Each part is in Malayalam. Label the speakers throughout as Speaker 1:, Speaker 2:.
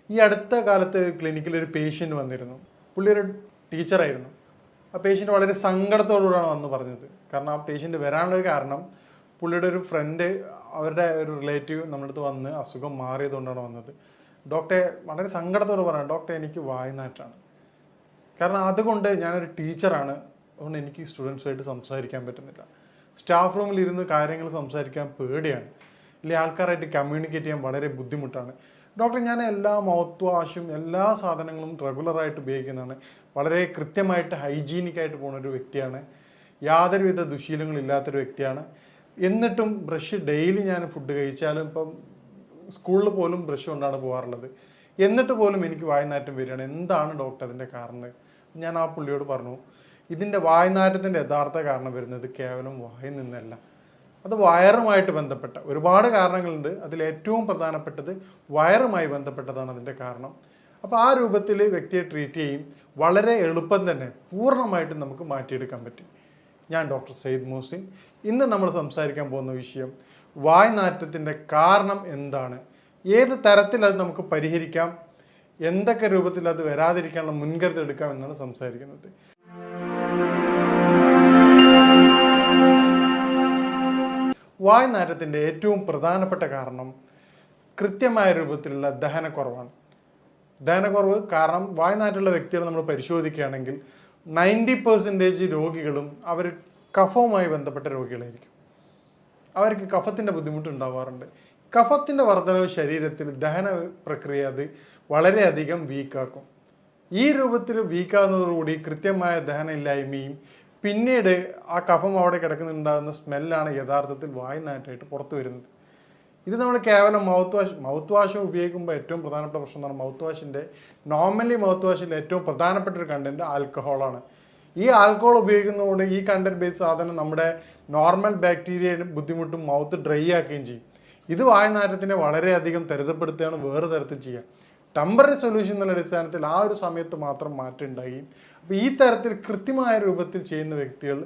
Speaker 1: ഈ അടുത്ത കാലത്ത് ക്ലിനിക്കിൽ ഒരു പേഷ്യൻ്റ് വന്നിരുന്നു. പുള്ളി ഒരു ടീച്ചറായിരുന്നു. ആ പേഷ്യൻ്റ് വളരെ സങ്കടത്തോടുകൂടിയാണ് വന്ന് പറഞ്ഞത്. കാരണം ആ പേഷ്യൻ്റ് വരാനുള്ളൊരു കാരണം പുള്ളിയുടെ ഒരു ഫ്രണ്ട്, അവരുടെ ഒരു റിലേറ്റീവ് നമ്മുടെ അടുത്ത് വന്ന് അസുഖം മാറിയതുകൊണ്ടാണ് വന്നത്. ഡോക്ടറെ വളരെ സങ്കടത്തോട് പറയാം, ഡോക്ടറെ എനിക്ക് വായ്നാറ്റാണ്. കാരണം അതുകൊണ്ട് ഞാനൊരു ടീച്ചറാണ്, അതുകൊണ്ട് എനിക്ക് സ്റ്റുഡൻസുമായിട്ട് സംസാരിക്കാൻ പറ്റുന്നില്ല. സ്റ്റാഫ് റൂമിൽ ഇരുന്ന് കാര്യങ്ങൾ സംസാരിക്കാൻ പേടിയാണ്, ഇല്ലെങ്കിൽ ആൾക്കാരായിട്ട് കമ്മ്യൂണിക്കേറ്റ് ചെയ്യാൻ വളരെ ബുദ്ധിമുട്ടാണ്. ഡോക്ടർ, ഞാൻ എല്ലാ മൗത്ത് വാഷും എല്ലാ സാധനങ്ങളും റെഗുലറായിട്ട് ഉപയോഗിക്കുന്നതാണ്, വളരെ കൃത്യമായിട്ട് ഹൈജീനിക്കായിട്ട് പോകുന്ന ഒരു വ്യക്തിയാണ്, യാതൊരുവിധ ദുശീലങ്ങളും ഇല്ലാത്തൊരു വ്യക്തിയാണ്. എന്നിട്ടും ബ്രഷ് ഡെയിലി ഞാൻ ഫുഡ് കഴിച്ചാലും, ഇപ്പം സ്കൂളിൽ പോലും ബ്രഷ് കൊണ്ടാണ് പോകാറുള്ളത്, എന്നിട്ട് പോലും എനിക്ക് വായ്നാറ്റം വരികയാണ്. എന്താണ് ഡോക്ടർ അതിൻ്റെ കാരണം? ഞാൻ ആ പുള്ളിയോട് പറഞ്ഞു, ഇതിൻ്റെ വായ്നാറ്റത്തിൻ്റെ യഥാർത്ഥ കാരണം വരുന്നത് കേവലം വായിൽ നിന്നല്ല, അത് വയറുമായിട്ട് ബന്ധപ്പെട്ട ഒരുപാട് കാരണങ്ങളുണ്ട്. അതിൽ ഏറ്റവും പ്രധാനപ്പെട്ടത് വയറുമായി ബന്ധപ്പെട്ടതാണ് അതിൻ്റെ കാരണം. അപ്പോൾ ആ രൂപത്തിൽ വ്യക്തിയെ ട്രീറ്റ് ചെയ്യും, വളരെ എളുപ്പം തന്നെ പൂർണ്ണമായിട്ടും നമുക്ക് മാറ്റിയെടുക്കാൻ പറ്റും. ഞാൻ ഡോക്ടർ സയ്യിദ് മുഹസിൻ. ഇന്ന് നമ്മൾ സംസാരിക്കാൻ പോകുന്ന വിഷയം വായ്നാറ്റത്തിൻ്റെ കാരണം എന്താണ്, ഏത് തരത്തിൽ അത് നമുക്ക് പരിഹരിക്കാം, എന്തൊക്കെ രൂപത്തിൽ അത് വരാതിരിക്കാനുള്ള മുൻകരുതൽ എടുക്കാം എന്നാണ് സംസാരിക്കുന്നത്. വായ്നാറ്റത്തിൻ്റെ ഏറ്റവും പ്രധാനപ്പെട്ട കാരണം കൃത്യമായ രൂപത്തിലുള്ള ദഹനക്കുറവാണ്. ദഹനക്കുറവ് കാരണം വായ്നാറ്റുള്ള വ്യക്തികളെ നമ്മൾ പരിശോധിക്കുകയാണെങ്കിൽ 90% രോഗികളും അവർ കഫവുമായി ബന്ധപ്പെട്ട രോഗികളായിരിക്കും. അവർക്ക് കഫത്തിൻ്റെ ബുദ്ധിമുട്ട് ഉണ്ടാവാറുണ്ട്. കഫത്തിൻ്റെ വർധനവ് ശരീരത്തിൽ ദഹന പ്രക്രിയ അത് വളരെയധികം വീക്കാക്കും. ഈ രൂപത്തിൽ വീക്കാകുന്നതോടുകൂടി കൃത്യമായ ദഹനമില്ലായ്മയും പിന്നീട് ആ കഫം അവിടെ കിടക്കുന്നുണ്ടാകുന്ന സ്മെല്ലാണ് യഥാർത്ഥത്തിൽ വായ്നാറ്റായിട്ട് പുറത്തു വരുന്നത്. ഇത് നമ്മൾ കേവലം മൗത്ത് വാഷ് ഉപയോഗിക്കുമ്പോൾ ഏറ്റവും പ്രധാനപ്പെട്ട പ്രശ്നം എന്താണ്? നോർമലി മൗത്ത് വാഷിൻ്റെ ഏറ്റവും പ്രധാനപ്പെട്ട ഒരു കണ്ടന്റ് ആൽക്കഹോളാണ്. ഈ ആൽക്കഹോൾ ഉപയോഗിക്കുന്നതുകൊണ്ട് ഈ കണ്ടന്റ് ബേസ് സാധനം നമ്മുടെ നോർമൽ ബാക്ടീരിയയുടെ ബുദ്ധിമുട്ടും മൗത്ത് ഡ്രൈ ആക്കുകയും ചെയ്യും. ഇത് വായ്നാറ്റത്തിനെ വളരെയധികം ത്വരിതപ്പെടുത്തുകയാണ് വേറെ തരത്തിൽ ചെയ്യുക. ടെമ്പററി സൊല്യൂഷൻ എന്നുള്ള അടിസ്ഥാനത്തിൽ ആ ഒരു സമയത്ത് മാത്രം മാറ്റം ഉണ്ടായി. അപ്പോൾ ഈ തരത്തിൽ കൃത്യമായ രൂപത്തിൽ ചെയ്യുന്ന വ്യക്തികൾ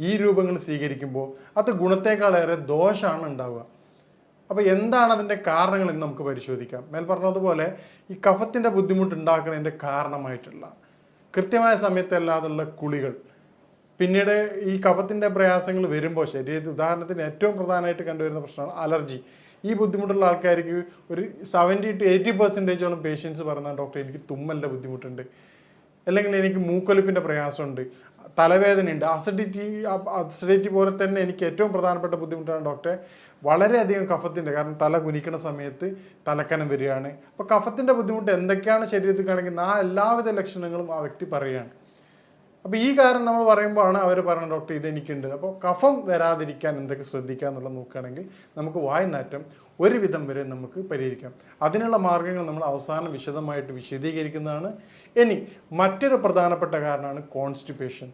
Speaker 1: ഈ രൂപങ്ങൾ സ്വീകരിക്കുമ്പോൾ അത് ഗുണത്തേക്കാളേറെ ദോഷമാണ് ഉണ്ടാവുക. അപ്പോൾ എന്താണ് അതിൻ്റെ കാരണങ്ങൾ എന്ന് നമുക്ക് പരിശോധിക്കാം. മേൽ പറഞ്ഞതുപോലെ ഈ കഫത്തിൻ്റെ ബുദ്ധിമുട്ട് ഉണ്ടാക്കുന്നതിൻ്റെ കാരണമായിട്ടുള്ള കൃത്യമായ സമയത്തല്ലാതുള്ള കുളികൾ, പിന്നീട് ഈ കഫത്തിൻ്റെ പ്രയാസങ്ങൾ വരുമ്പോൾ ശരീരത്തിൽ ഉദാഹരണത്തിന് ഏറ്റവും പ്രധാനമായിട്ട് കണ്ടുവരുന്ന പ്രശ്നമാണ് അലർജി. ഈ ബുദ്ധിമുട്ടുള്ള ആൾക്കാർക്ക് ഒരു 70 to 80% പേഷ്യൻസ് പറഞ്ഞാൽ ഡോക്ടർ എനിക്ക് തുമ്മലിൻ്റെ ബുദ്ധിമുട്ടുണ്ട്, അല്ലെങ്കിൽ എനിക്ക് മൂക്കൊലിപ്പിൻ്റെ പ്രയാസമുണ്ട്, തലവേദനയുണ്ട്, അസിഡിറ്റി പോലെ തന്നെ എനിക്ക് ഏറ്റവും പ്രധാനപ്പെട്ട ബുദ്ധിമുട്ടാണ് ഡോക്ടറെ വളരെയധികം കഫത്തിൻ്റെ, കാരണം തല കുനിക്കുന്ന സമയത്ത് തലക്കനം വരികയാണ്. അപ്പോൾ കഫത്തിൻ്റെ ബുദ്ധിമുട്ട് എന്തൊക്കെയാണ് ശരീരത്തിൽ കാണിക്കുന്നത് ആ എല്ലാവിധ ലക്ഷണങ്ങളും ആ വ്യക്തി പറയുകയാണ്. അപ്പോൾ ഈ കാര്യം നമ്മൾ പറയുമ്പോഴാണ് അവർ പറയുന്നത് ഡോക്ടർ ഇതെനിക്കുണ്ട്. അപ്പോൾ കഫം വരാതിരിക്കാൻ എന്തൊക്കെ ശ്രദ്ധിക്കുക എന്നുള്ളത് നോക്കുകയാണെങ്കിൽ നമുക്ക് വായ്നാറ്റം ഒരുവിധം വരെ നമുക്ക് പരിഹരിക്കാം. അതിനുള്ള മാർഗ്ഗങ്ങൾ നമ്മൾ അവസാനം വിശദമായിട്ട് വിശദീകരിക്കുന്നതാണ്. ഇനി മറ്റൊരു പ്രധാനപ്പെട്ട കാരണമാണ് കോൺസ്റ്റിപ്പേഷൻ.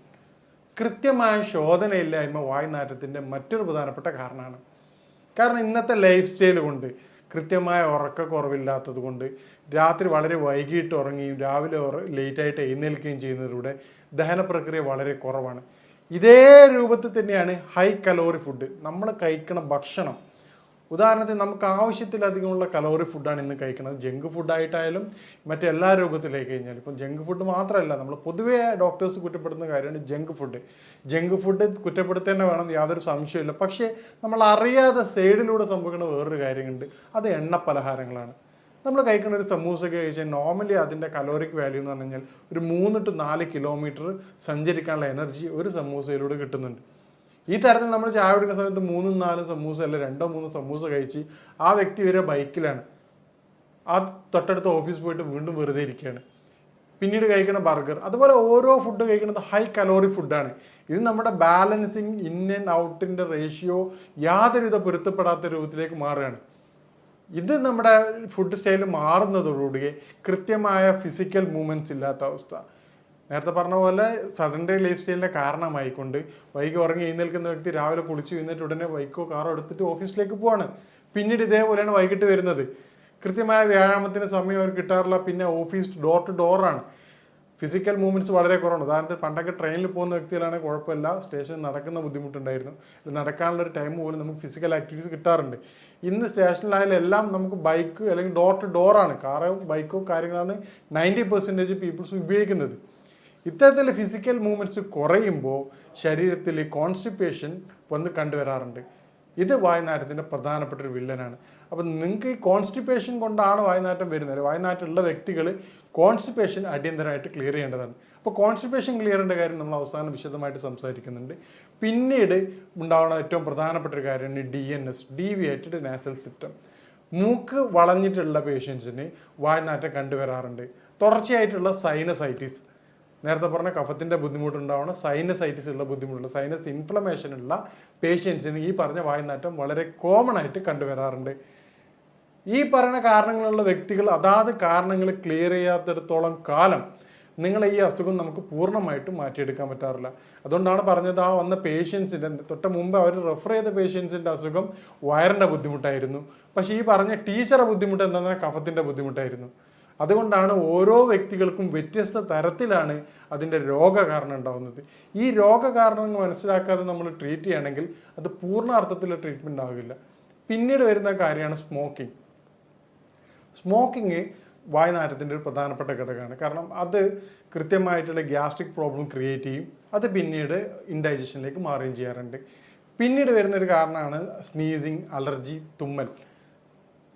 Speaker 1: കൃത്യമായ ശോധനയില്ലായ്മ വായ്നാറ്റത്തിൻ്റെ മറ്റൊരു പ്രധാനപ്പെട്ട കാരണമാണ്. കാരണം ഇന്നത്തെ ലൈഫ് സ്റ്റൈൽ കൊണ്ട്, കൃത്യമായ ഉറക്കക്കുറവില്ലാത്തത് കൊണ്ട്, രാത്രി വളരെ വൈകിട്ട് ഉറങ്ങുകയും രാവിലെ ലേറ്റായിട്ട് എഴുന്നേൽക്കുകയും ചെയ്യുന്നതിലൂടെ ദഹന പ്രക്രിയ വളരെ കുറവാണ്. ഇതേ രൂപത്തിൽ തന്നെയാണ് ഹൈ കലോറി ഫുഡ്. നമ്മൾ കഴിക്കുന്ന ഭക്ഷണം, ഉദാഹരണത്തിന് നമുക്ക് ആവശ്യത്തിലധികമുള്ള കലോറി ഫുഡാണ് ഇന്ന് കഴിക്കുന്നത്. ജങ്ക് ഫുഡായിട്ടായാലും മറ്റെല്ലാ രൂപത്തിലേക്ക് കഴിഞ്ഞാൽ, ഇപ്പം ജങ്ക് ഫുഡ് മാത്രമല്ല, നമ്മൾ പൊതുവേ ഡോക്ടേഴ്സ് കുറ്റപ്പെടുന്ന കാര്യമാണ് ജങ്ക് ഫുഡ്. ജങ്ക് ഫുഡ് കുറ്റപ്പെടുത്തേണ്ട വേണം, യാതൊരു സംശയമില്ല. പക്ഷേ നമ്മൾ അറിയാതെ സൈഡിലൂടെ സംഭവിക്കുന്ന വേറൊരു കാര്യമുണ്ട്, അത് എണ്ണ പലഹാരങ്ങളാണ്. നമ്മൾ കഴിക്കുന്ന ഒരു സമൂസയൊക്കെ കഴിച്ചാൽ നോർമലി അതിൻ്റെ കലോറിക് വാല്യൂ എന്ന് പറഞ്ഞു കഴിഞ്ഞാൽ ഒരു 3 to 4 കിലോമീറ്റർ സഞ്ചരിക്കാനുള്ള എനർജി ഒരു സമൂസയിലൂടെ കിട്ടുന്നുണ്ട്. ഈ തരത്തിൽ നമ്മൾ ചായ കുടിക്കുന്ന സമയത്ത് 3-4 സമൂസ അല്ല 2-3 സമൂസ കഴിച്ച് ആ വ്യക്തി വരെ ബൈക്കിലാണ്, ആ തൊട്ടടുത്ത ഓഫീസ് പോയിട്ട് വീണ്ടും വെറുതെ ഇരിക്കുകയാണ്. പിന്നീട് കഴിക്കുന്ന ബർഗർ, അതുപോലെ ഓരോ ഫുഡ് കഴിക്കുന്നത് ഹൈ കലോറി ഫുഡാണ്. ഇത് നമ്മുടെ ബാലൻസിങ് ഇൻ ആൻഡ് ഔട്ടിൻ്റെ റേഷ്യോ യാതൊരുവിധ പൊരുത്തപ്പെടാത്ത രൂപത്തിലേക്ക് മാറുകയാണ്. ഇത് നമ്മുടെ ഫുഡ് സ്റ്റൈൽ മാറുന്നതോടുകൂടി കൃത്യമായ ഫിസിക്കൽ മൂവ്മെൻറ്റ്സ് ഇല്ലാത്ത അവസ്ഥ, നേരത്തെ പറഞ്ഞ പോലെ സഡൻഡറി ലൈഫ് സ്റ്റൈലിൻ്റെ കാരണമായിക്കൊണ്ട് വൈകി ഉറങ്ങി എഴുന്നേൽക്കുന്ന വ്യക്തി രാവിലെ കുളിച്ച് എഴുന്നേറ്റ് ഉടനെ ബൈക്കോ കാറോ എടുത്തിട്ട് ഓഫീസിലേക്ക് പോവാണ്. പിന്നീട് ഇതേപോലെയാണ് വൈകിട്ട് വരുന്നത്. കൃത്യമായ വ്യായാമത്തിന് സമയം അവർ കിട്ടാറില്ല. പിന്നെ ഓഫീസ് ഡോർ ടു ഡോറാണ്. ഫിസിക്കൽ മൂവ്മെൻറ്റ്സ് വളരെ കുറവാണ്. ഉദാഹരണത്തിന് പണ്ടൊക്കെ ട്രെയിനിൽ പോകുന്ന വ്യക്തികളാണെങ്കിൽ കുഴപ്പമില്ല, സ്റ്റേഷനിൽ നടക്കുന്ന ബുദ്ധിമുട്ടുണ്ടായിരുന്നു, നടക്കാനുള്ളൊരു ടൈം പോലും നമുക്ക് ഫിസിക്കൽ ആക്ടിവിറ്റീസ് കിട്ടാറുണ്ട്. ഇന്ന് സ്റ്റേഷനിലായാലും എല്ലാം നമുക്ക് ബൈക്ക് അല്ലെങ്കിൽ ഡോർ ടു ഡോറാണ്, കാറോ ബൈക്കോ കാര്യങ്ങളാണ് 90% പീപ്പിൾസ് ഉപയോഗിക്കുന്നത്. ഇത്തരത്തിൽ ഫിസിക്കൽ മൂവ്മെൻറ്റ്സ് കുറയുമ്പോൾ ശരീരത്തിൽ കോൺസ്റ്റിപ്പേഷൻ വന്ന് കണ്ടുവരാറുണ്ട്. ഇത് വായുനാറ്റത്തിൻ്റെ പ്രധാനപ്പെട്ട ഒരു വില്ലനാണ്. അപ്പം നിങ്ങൾക്ക് ഈ കോൺസ്റ്റിപ്പേഷൻ കൊണ്ടാണ് വായുനാറ്റം വരുന്നത്, വായുനാറ്റമുള്ള വ്യക്തികൾ കോൺസ്റ്റിപ്പേഷൻ അടിയന്തരമായിട്ട് ക്ലിയർ ചെയ്യേണ്ടതാണ്. അപ്പോൾ കോൺസ്റ്റിപ്പേഷൻ ക്ലിയർ ചെയ്യേണ്ട കാര്യം നമ്മൾ അവസാനം വിശദമായിട്ട് സംസാരിക്കുന്നുണ്ട്. പിന്നീട് ഉണ്ടാവുന്ന ഏറ്റവും പ്രധാനപ്പെട്ട ഒരു കാര്യമാണ് DNS, ഡീവിയേറ്റഡ് നാസൽ സിസ്റ്റം. മൂക്ക് വളഞ്ഞിട്ടുള്ള പേഷ്യൻസിന് വായുനാറ്റം കണ്ടുവരാറുണ്ട്. തുടർച്ചയായിട്ടുള്ള സൈനസൈറ്റിസ്, നേരത്തെ പറഞ്ഞ കഫത്തിൻ്റെ ബുദ്ധിമുട്ടുണ്ടാവുന്ന സൈനസൈറ്റിസ് ഉള്ള ബുദ്ധിമുട്ടുള്ള സൈനസ് ഇൻഫ്ലമേഷൻ ഉള്ള പേഷ്യൻസിന് ഈ പറഞ്ഞ വായുനാറ്റം വളരെ കോമൺ ആയിട്ട് കണ്ടുവരാറുണ്ട്. ഈ പറയുന്ന കാരണങ്ങളുള്ള വ്യക്തികൾ അതാത് കാരണങ്ങൾ ക്ലിയർ ചെയ്യാത്തിടത്തോളം കാലം നിങ്ങളെ ഈ അസുഖം നമുക്ക് പൂർണ്ണമായിട്ടും മാറ്റിയെടുക്കാൻ പറ്റാറില്ല. അതുകൊണ്ടാണ് പറഞ്ഞത്, ആ വന്ന പേഷ്യൻസിൻ്റെ തൊട്ട് മുമ്പ് അവർ റെഫർ ചെയ്ത പേഷ്യൻസിൻ്റെ അസുഖം വയറിൻ്റെ ബുദ്ധിമുട്ടായിരുന്നു. പക്ഷേ ഈ പറഞ്ഞ ടീച്ചറുടെ ബുദ്ധിമുട്ട് എന്താണെന്ന് കഫത്തിൻ്റെ ബുദ്ധിമുട്ടായിരുന്നു. അതുകൊണ്ടാണ് ഓരോ വ്യക്തികൾക്കും വ്യത്യസ്ത തരത്തിലാണ് അതിൻ്റെ രോഗകാരണം ഉണ്ടാകുന്നത്. ഈ രോഗകാരണങ്ങൾ മനസ്സിലാക്കാതെ നമ്മൾ ട്രീറ്റ് ചെയ്യുകയാണെങ്കിൽ അത് പൂർണ്ണ അർത്ഥത്തിലുള്ള ട്രീറ്റ്മെൻറ്റ് ആകില്ല. പിന്നീട് വരുന്ന കാര്യമാണ് സ്മോക്കിംഗ്. സ്മോക്കിങ് വായുനാറ്റത്തിൻ്റെ ഒരു പ്രധാനപ്പെട്ട ഘടകമാണ്. കാരണം അത് കൃത്യമായിട്ടുള്ള ഗ്യാസ്ട്രിക് പ്രോബ്ലം ക്രിയേറ്റ് ചെയ്യും, അത് പിന്നീട് ഇൻഡൈജഷനിലേക്ക് മാറുകയും ചെയ്യാറുണ്ട്. പിന്നീട് വരുന്നൊരു കാരണമാണ് സ്നീസിങ്, അലർജി, തുമ്മൽ.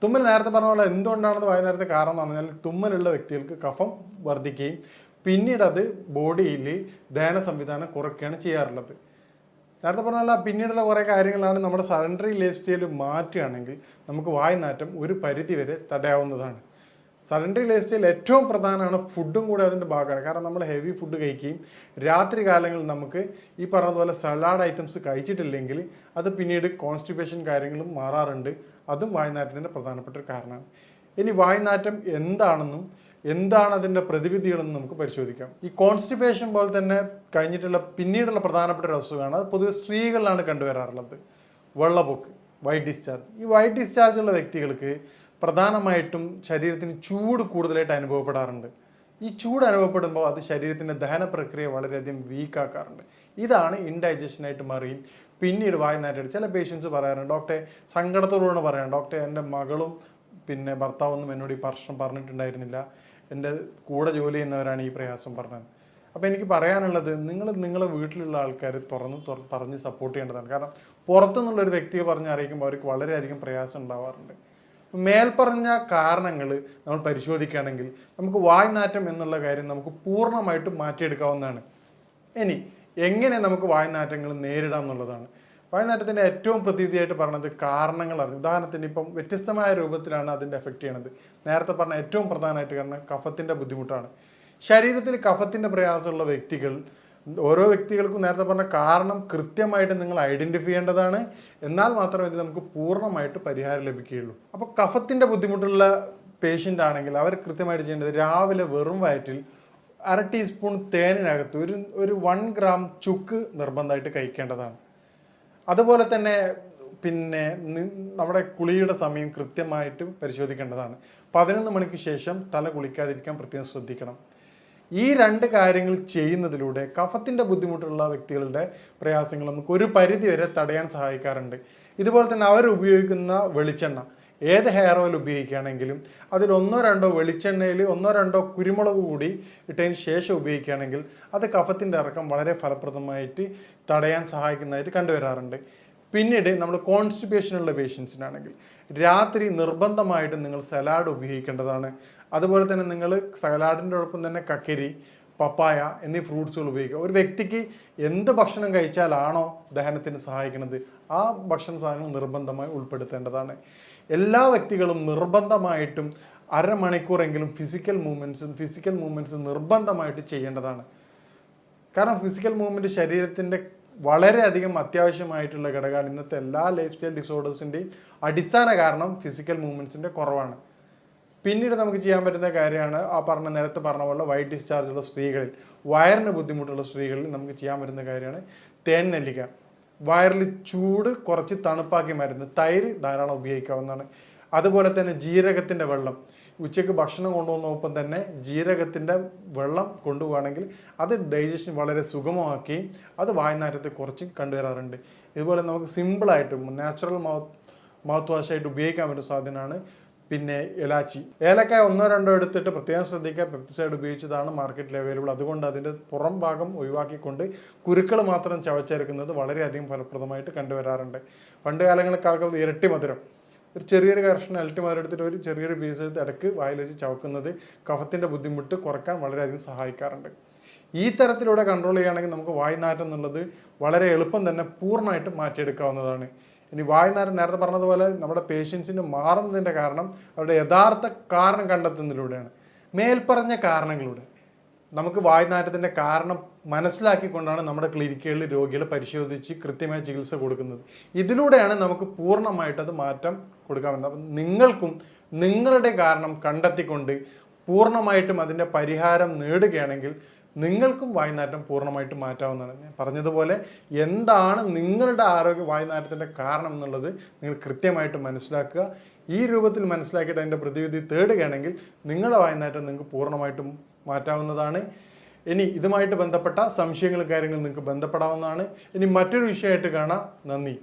Speaker 1: തുമ്മൽ നേരത്തെ പറഞ്ഞ പോലെ എന്തുകൊണ്ടാണെന്ന് വായുനാറ്റത്തെ കാരണം എന്ന് പറഞ്ഞാൽ തുമ്മലുള്ള വ്യക്തികൾക്ക് കഫം വർദ്ധിക്കുകയും പിന്നീട് അത് ബോഡിയിൽ ദഹന സംവിധാനം കുറയ്ക്കുകയാണ് ചെയ്യാറുള്ളത്. നേരത്തെ പറഞ്ഞാൽ പിന്നീടുള്ള കുറേ കാര്യങ്ങളാണ് നമ്മുടെ സഡൻഡറി ലൈഫ് സ്റ്റൈൽ മാറ്റുകയാണെങ്കിൽ നമുക്ക് വായുനാറ്റം ഒരു പരിധി വരെ തടയാവുന്നതാണ്. സഡൻഡറി ലൈഫ് സ്റ്റൈൽ ഏറ്റവും പ്രധാനമാണ്, ഫുഡും കൂടെ അതിൻ്റെ ഭാഗമാണ്. കാരണം നമ്മൾ ഹെവി ഫുഡ് കഴിക്കുകയും രാത്രി കാലങ്ങളിൽ നമുക്ക് ഈ പറഞ്ഞതുപോലെ സലാഡ് ഐറ്റംസ് കഴിച്ചിട്ടില്ലെങ്കിൽ അത് പിന്നീട് കോൺസ്റ്റിപ്പേഷൻ കാര്യങ്ങളും മാറാറുണ്ട്. അതും വായുനാറ്റത്തിൻ്റെ പ്രധാനപ്പെട്ട ഒരു കാരണമാണ്. ഇനി വായുനാറ്റം എന്താണെന്നും എന്താണ് അതിൻ്റെ പ്രതിവിധികളെന്നും നമുക്ക് പരിശോധിക്കാം. ഈ കോൺസ്റ്റിപ്പേഷൻ പോലെ തന്നെ കഴിഞ്ഞിട്ടുള്ള പിന്നീടുള്ള പ്രധാനപ്പെട്ട ഒരു അസുഖമാണ്, അത് പൊതുവെ സ്ത്രീകളിലാണ് കണ്ടുവരാറുള്ളത്, വെള്ളപ്പൊക്ക്, വൈറ്റ് ഡിസ്ചാർജ്. ഈ വൈറ്റ് ഡിസ്ചാർജ് ഉള്ള വ്യക്തികൾക്ക് പ്രധാനമായിട്ടും ശരീരത്തിന് ചൂട് കൂടുതലായിട്ട് അനുഭവപ്പെടാറുണ്ട്. ഈ ചൂട് അനുഭവപ്പെടുമ്പോൾ അത് ശരീരത്തിൻ്റെ ദഹന പ്രക്രിയ വളരെയധികം വീക്കാക്കാറുണ്ട്. ഇതാണ് ഇൻഡൈജഷനായിട്ട് മാറുകയും പിന്നീട് വായുനാറ്റം. ചില പേഷ്യൻസ് പറയാറുണ്ട്, ഡോക്ടറെ സങ്കടത്തോടുകൂടെ പറയാം, ഡോക്ടറെ എൻ്റെ മകളും പിന്നെ ഭർത്താവൊന്നും എന്നോട് ഈ പ്രശ്നം പറഞ്ഞിട്ടുണ്ടായിരുന്നില്ല, എൻ്റെ കൂടെ ജോലി ചെയ്യുന്നവരാണ് ഈ പ്രയാസം പറഞ്ഞത്. അപ്പോൾ എനിക്ക് പറയാനുള്ളത്, നിങ്ങളെ വീട്ടിലുള്ള ആൾക്കാർ പറഞ്ഞ് സപ്പോർട്ട് ചെയ്യേണ്ടതാണ്. കാരണം പുറത്തുനിന്നുള്ളൊരു വ്യക്തിയെ പറഞ്ഞ് അറിയിക്കുമ്പോൾ അവർക്ക് വളരെയധികം പ്രയാസം ഉണ്ടാവാറുണ്ട്. മേൽപ്പറഞ്ഞ കാരണങ്ങൾ നമ്മൾ പരിശോധിക്കുകയാണെങ്കിൽ നമുക്ക് വായുനാറ്റം എന്നുള്ള കാര്യം നമുക്ക് പൂർണ്ണമായിട്ടും മാറ്റിയെടുക്കാവുന്നതാണ്. ഇനി എങ്ങനെ നമുക്ക് വായുനാറ്റങ്ങൾ നേരിടാം എന്നുള്ളതാണ്. വായുനാറ്റത്തിൻ്റെ ഏറ്റവും പ്രതിവിധിയായിട്ട് പറഞ്ഞത് കാരണങ്ങൾ അറിഞ്ഞു. ഉദാഹരണത്തിന് ഇപ്പം വ്യത്യസ്തമായ രൂപത്തിലാണ് അതിൻ്റെ എഫക്റ്റ് ചെയ്യണത്. നേരത്തെ പറഞ്ഞ ഏറ്റവും പ്രധാനമായിട്ട് കാരണം കഫത്തിൻ്റെ ബുദ്ധിമുട്ടാണ്. ശരീരത്തിൽ കഫത്തിൻ്റെ പ്രയാസമുള്ള വ്യക്തികൾ, ഓരോ വ്യക്തികൾക്കും നേരത്തെ പറഞ്ഞ കാരണം കൃത്യമായിട്ട് നിങ്ങൾ ഐഡൻറ്റിഫൈ ചെയ്യേണ്ടതാണ്. എന്നാൽ മാത്രമേ ഇത് നമുക്ക് പൂർണ്ണമായിട്ട് പരിഹാരം ലഭിക്കുകയുള്ളൂ. അപ്പോൾ കഫത്തിൻ്റെ ബുദ്ധിമുട്ടുള്ള പേഷ്യൻ്റ് ആണെങ്കിൽ അവർ കൃത്യമായിട്ട് ചെയ്യേണ്ടത് രാവിലെ വെറും വയറ്റിൽ 1/2 ടീസ്പൂൺ തേനിനകത്ത് ഒരു 1 ഗ്രാം ചുക്ക് നിർബന്ധമായിട്ട് കഴിക്കേണ്ടതാണ്. അതുപോലെ തന്നെ പിന്നെ നമ്മുടെ കുളിയുടെ സമയം കൃത്യമായിട്ട് പരിശോധിക്കേണ്ടതാണ്. 11 മണിക്ക് ശേഷം തല കുളിക്കാതിരിക്കാൻ പ്രത്യേകം ശ്രദ്ധിക്കണം. ഈ 2 കാര്യങ്ങൾ ചെയ്യുന്നതിലൂടെ കഫത്തിൻ്റെ ബുദ്ധിമുട്ടുള്ള വ്യക്തികളുടെ പ്രയാസങ്ങൾ നമുക്ക് ഒരു പരിധി വരെ തടയാൻ സഹായിക്കാറുണ്ട്. ഇതുപോലെ തന്നെ അവർ ഉപയോഗിക്കുന്ന വെളിച്ചെണ്ണ, ഏത് ഹെയർ ഓയിൽ ഉപയോഗിക്കുകയാണെങ്കിലും അതിൽ 1-2 വെളിച്ചെണ്ണയിൽ 1-2 കുരുമുളക് കൂടി ഇട്ടതിന് ശേഷം ഉപയോഗിക്കുകയാണെങ്കിൽ അത് കഫത്തിൻ്റെ ഇറക്കം വളരെ ഫലപ്രദമായിട്ട് തടയാൻ സഹായിക്കുന്നതായിട്ട് കണ്ടുവരാറുണ്ട്. പിന്നീട് നമ്മൾ കോൺസ്റ്റിപ്പേഷനുള്ള പേഷ്യൻസിനാണെങ്കിൽ രാത്രി നിർബന്ധമായിട്ടും നിങ്ങൾ സലാഡ് ഉപയോഗിക്കേണ്ടതാണ്. അതുപോലെ തന്നെ നിങ്ങൾ സലാഡിൻ്റെ ഒപ്പം തന്നെ കക്കരി, പപ്പായ എന്നീ ഫ്രൂട്ട്സുകൾ ഉപയോഗിക്കുക. ഒരു വ്യക്തിക്ക് എന്ത് ഭക്ഷണം കഴിച്ചാലാണോ ദഹനത്തിന് സഹായിക്കുന്നത് ആ ഭക്ഷണ സാധനങ്ങൾ നിർബന്ധമായി ഉൾപ്പെടുത്തേണ്ടതാണ്. എല്ലാ വ്യക്തികളും നിർബന്ധമായിട്ടും 1/2 മണിക്കൂറെങ്കിലും ഫിസിക്കൽ മൂവ്മെൻറ്റ്സ് നിർബന്ധമായിട്ട് ചെയ്യേണ്ടതാണ്. കാരണം ഫിസിക്കൽ മൂവ്മെൻറ്റ് ശരീരത്തിൻ്റെ വളരെയധികം അത്യാവശ്യമായിട്ടുള്ള ഘടകമാണ്. ഇന്നത്തെ എല്ലാ ലൈഫ് സ്റ്റൈൽ ഡിസോർഡേഴ്സിൻ്റെയും അടിസ്ഥാന കാരണം ഫിസിക്കൽ മൂവ്മെൻറ്റ്സിൻ്റെ കുറവാണ്. പിന്നീട് നമുക്ക് ചെയ്യാൻ പറ്റുന്ന കാര്യമാണ് നേരത്തെ പറഞ്ഞ പോലെ വൈറ്റ് ഡിസ്ചാർജ് ഉള്ള സ്ത്രീകളിൽ, വയറിന് ബുദ്ധിമുട്ടുള്ള സ്ത്രീകളിൽ നമുക്ക് ചെയ്യാൻ പറ്റുന്ന കാര്യമാണ് തേൻ നെല്ലിക്ക. വയറിൽ ചൂട് കുറച്ച് തണുപ്പാക്കി മരുന്ന്, തൈര് ധാരാളം ഉപയോഗിക്കാവുന്നതാണ്. അതുപോലെ തന്നെ ജീരകത്തിൻ്റെ വെള്ളം. ഉച്ചയ്ക്ക് ഭക്ഷണം കൊണ്ടുപോകുന്നൊപ്പം തന്നെ ജീരകത്തിൻ്റെ വെള്ളം കൊണ്ടുപോവുകയാണെങ്കിൽ അത് ഡൈജഷൻ വളരെ സുഗമമാക്കുകയും അത് വായ്നാറ്റത്തെ കുറച്ച് കണ്ടുവരാറുണ്ട്. ഇതുപോലെ നമുക്ക് സിമ്പിളായിട്ട് നാച്ചുറൽ മൗത്ത് വാഷായിട്ട് ഉപയോഗിക്കാൻ പറ്റുന്ന സാധനമാണ് പിന്നെ ഇലാച്ചി. ഏലക്കായ 1-2 എടുത്തിട്ട് പ്രത്യേകം ശ്രദ്ധിക്കുക, പെപ്റ്റിസൈഡ് ഉപയോഗിച്ചതാണ് മാർക്കറ്റിൽ അവൈലബിൾ. അതുകൊണ്ട് അതിൻ്റെ പുറം ഭാഗം ഒഴിവാക്കിക്കൊണ്ട് കുരുക്കൾ മാത്രം ചവച്ചരക്കുന്നത് വളരെയധികം ഫലപ്രദമായിട്ട് കണ്ടുവരാറുണ്ട്. പണ്ട് കാലങ്ങളിൽ ആൾക്കാർ ഇരട്ടി മധുരം, ഒരു ചെറിയൊരു കഷ്ണം ഇരട്ടി മധുരം എടുത്തിട്ട് ഒരു ചെറിയൊരു പീസ് എടുത്ത് ഇടയ്ക്ക് വായിൽ വെച്ച് ചവക്കുന്നത് കഫത്തിൻ്റെ ബുദ്ധിമുട്ട് കുറയ്ക്കാൻ വളരെയധികം സഹായിക്കാറുണ്ട്. ഈ തരത്തിലൂടെ കൺട്രോൾ ചെയ്യുകയാണെങ്കിൽ നമുക്ക് വായ്നാറ്റം എന്നുള്ളത് വളരെ എളുപ്പം തന്നെ പൂർണ്ണമായിട്ട് മാറ്റിയെടുക്കാവുന്നതാണ്. ഇനി വായ്നാറ്റം നേരത്തെ പറഞ്ഞതുപോലെ നമ്മുടെ പേഷ്യൻസിന് മാറുന്നതിൻ്റെ കാരണം അവരുടെ യഥാർത്ഥ കാരണം കണ്ടെത്തുന്നതിലൂടെയാണ്. മേൽപ്പറഞ്ഞ കാരണങ്ങളിലൂടെ നമുക്ക് വായ്നാറ്റത്തിൻ്റെ കാരണം മനസ്സിലാക്കിക്കൊണ്ടാണ് നമ്മുടെ ക്ലിനിക്കുകളിൽ രോഗികളെ പരിശോധിച്ച് കൃത്യമായ ചികിത്സ കൊടുക്കുന്നത്. ഇതിലൂടെയാണ് നമുക്ക് പൂർണ്ണമായിട്ട് അത് മാറ്റം കൊടുക്കാമെന്ന്. അപ്പം നിങ്ങൾക്കും നിങ്ങളുടെ കാരണം കണ്ടെത്തിക്കൊണ്ട് പൂർണ്ണമായിട്ടും അതിൻ്റെ പരിഹാരം നേടുകയാണെങ്കിൽ നിങ്ങൾക്കും വായ്നാറ്റം പൂർണ്ണമായിട്ട് മാറ്റാവുന്നതാണ്. ഞാൻ പറഞ്ഞതുപോലെ എന്താണ് നിങ്ങളുടെ വായ്നാറ്റത്തിൻ്റെ കാരണം എന്നുള്ളത് നിങ്ങൾ കൃത്യമായിട്ട് മനസ്സിലാക്കുക. ഈ രൂപത്തിൽ മനസ്സിലാക്കിയിട്ട് അതിൻ്റെ പ്രതിവിധി തേടുകയാണെങ്കിൽ നിങ്ങളുടെ വായ്നാറ്റം നിങ്ങൾക്ക് പൂർണ്ണമായിട്ടും മാറ്റാവുന്നതാണ്. ഇനി ഇതുമായിട്ട് ബന്ധപ്പെട്ട സംശയങ്ങളും കാര്യങ്ങളും നിങ്ങൾക്ക് ബന്ധപ്പെടാവുന്നതാണ്. ഇനി മറ്റൊരു വിഷയമായിട്ട് കാണാം. നന്ദി.